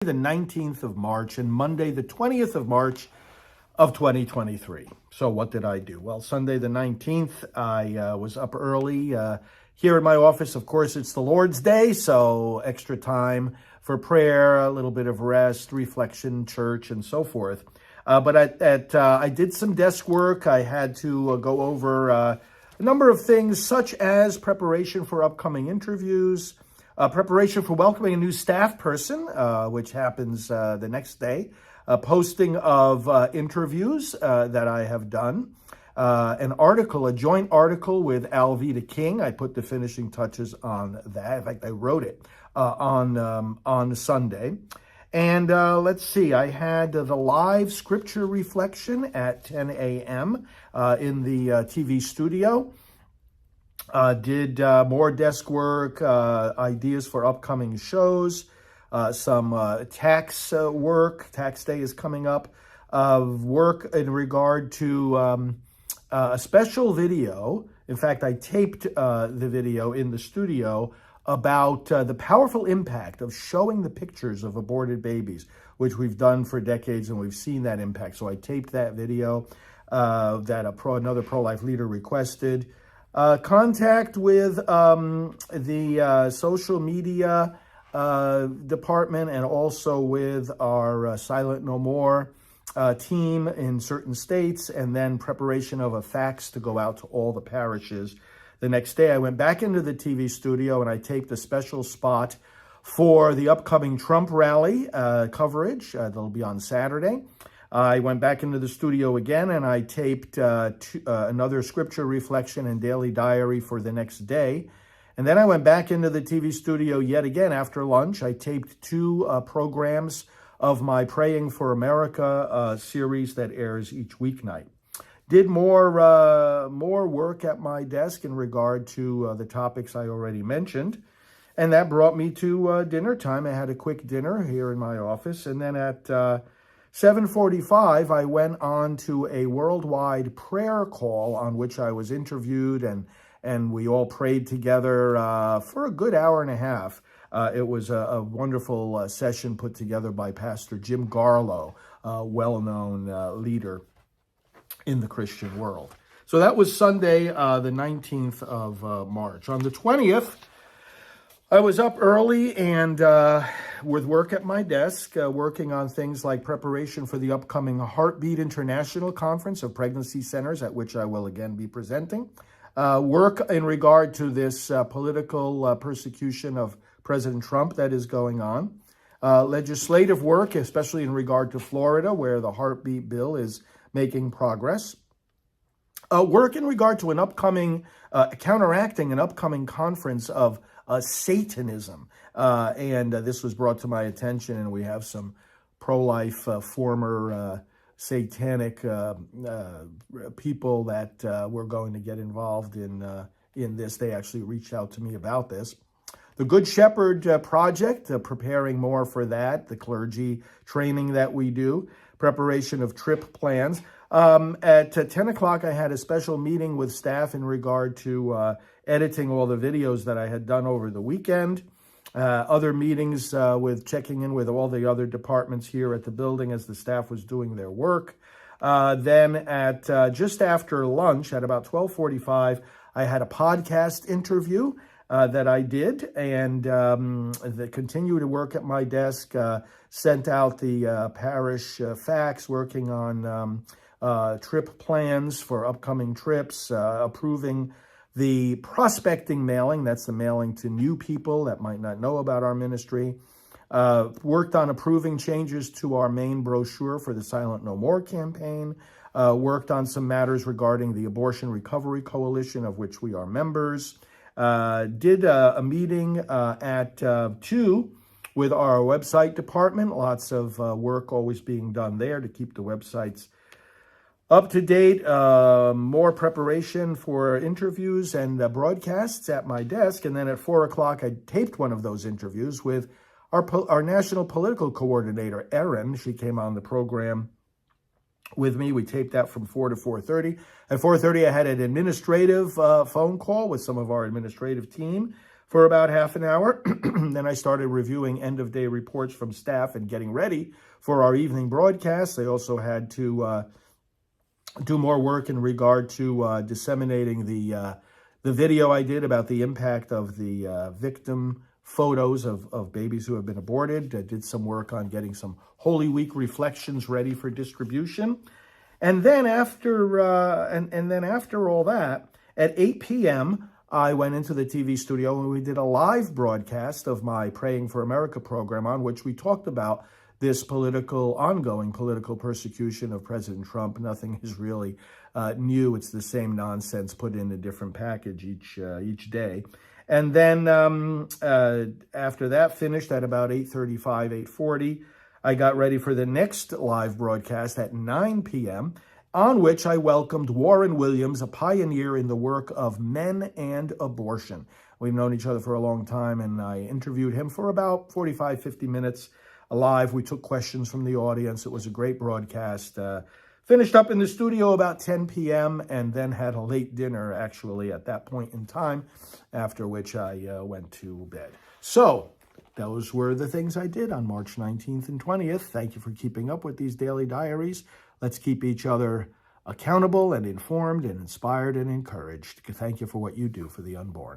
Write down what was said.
the 19th of March and Monday the 20th of March of 2023. So what did I do? Well, Sunday the 19th, I was up early here in my office. Of course, it's the Lord's Day, so extra time for prayer, a little bit of rest, reflection, church, and so forth. But I did some desk work. I had to go over a number of things, such as preparation for upcoming interviews, preparation for welcoming a new staff person, which happens the next day, posting of interviews that I have done, an article, a joint article with Alveda King. I put the finishing touches on that. In fact, I wrote it on Sunday. And let's see, I had the live scripture reflection at 10 a.m. In the TV studio. Did more desk work, ideas for upcoming shows, some tax work. Tax day is coming up. Work in regard to a special video. In fact, I taped the video in the studio about the powerful impact of showing the pictures of aborted babies, which we've done for decades, and we've seen that impact. So I taped that video that another pro-life leader requested. Contact with the social media department, and also with our Silent No More team in certain states, and then preparation of a fax to go out to all the parishes. The next day, I went back into the TV studio and I taped a special spot for the upcoming Trump rally coverage. That'll be on Saturday. I went back into the studio again and I taped another scripture reflection and daily diary for the next day. And then I went back into the TV studio yet again after lunch. I taped two programs of my Praying for America series that airs each weeknight. Did more work at my desk in regard to the topics I already mentioned. And that brought me to dinner time. I had a quick dinner here in my office. And then at 7:45, I went on to a worldwide prayer call on which I was interviewed, and we all prayed together for a good hour and a half. It was a wonderful session put together by Pastor Jim Garlow, a well-known leader in the Christian world. So that was Sunday, the 19th of March. On the 20th, I was up early and with work at my desk, working on things like preparation for the upcoming Heartbeat International Conference of Pregnancy Centers, at which I will again be presenting. Work in regard to this political persecution of President Trump that is going on. Legislative work, especially in regard to Florida, where the Heartbeat bill is making progress. Work in regard to an upcoming, counteracting an upcoming conference of Satanism. And this was brought to my attention, and we have some pro-life former satanic people that were going to get involved in this. They actually reached out to me about this. The Good Shepherd Project, preparing more for that, the clergy training that we do, preparation of trip plans. At 10 o'clock, I had a special meeting with staff in regard to editing all the videos that I had done over the weekend. Other meetings with checking in with all the other departments here at the building as the staff was doing their work. Then at just after lunch, at about 12:45, I had a podcast interview that I did, and continue to work at my desk, sent out the parish fax, working on trip plans for upcoming trips, approving the prospecting mailing, that's the mailing to new people that might not know about our ministry. Worked on approving changes to our main brochure for the Silent No More campaign. Worked on some matters regarding the Abortion Recovery Coalition, of which we are members. Did a meeting at 2 with our website department. Lots of work always being done there to keep the websites up to date. More preparation for interviews and broadcasts at my desk. And then at 4 o'clock, I taped one of those interviews with our national political coordinator, Erin. She came on the program with me. We taped that from 4 to 4:30. At 4:30, I had an administrative phone call with some of our administrative team for about half an hour. Then I started reviewing end-of-day reports from staff and getting ready for our evening broadcast. I also had to do more work in regard to disseminating the video I did about the impact of the victim photos of babies who have been aborted. I did some work on getting some Holy Week reflections ready for distribution. And then after after all that, at 8 p.m., I went into the TV studio and we did a live broadcast of my Praying for America program, on which we talked about this ongoing political persecution of President Trump. Nothing is really new. It's the same nonsense put in a different package each day. And then after that finished at about 8:35, 8:40, I got ready for the next live broadcast at 9 p.m., on which I welcomed Warren Williams, a pioneer in the work of men and abortion. We've known each other for a long time, and I interviewed him for about 45, 50 minutes live. We took questions from the audience. It was a great broadcast. Finished up in the studio about 10 p.m. and then had a late dinner, actually, at that point in time, after which I went to bed. So those were the things I did on March 19th and 20th. Thank you for keeping up with these daily diaries. Let's keep each other accountable and informed and inspired and encouraged. Thank you for what you do for the unborn.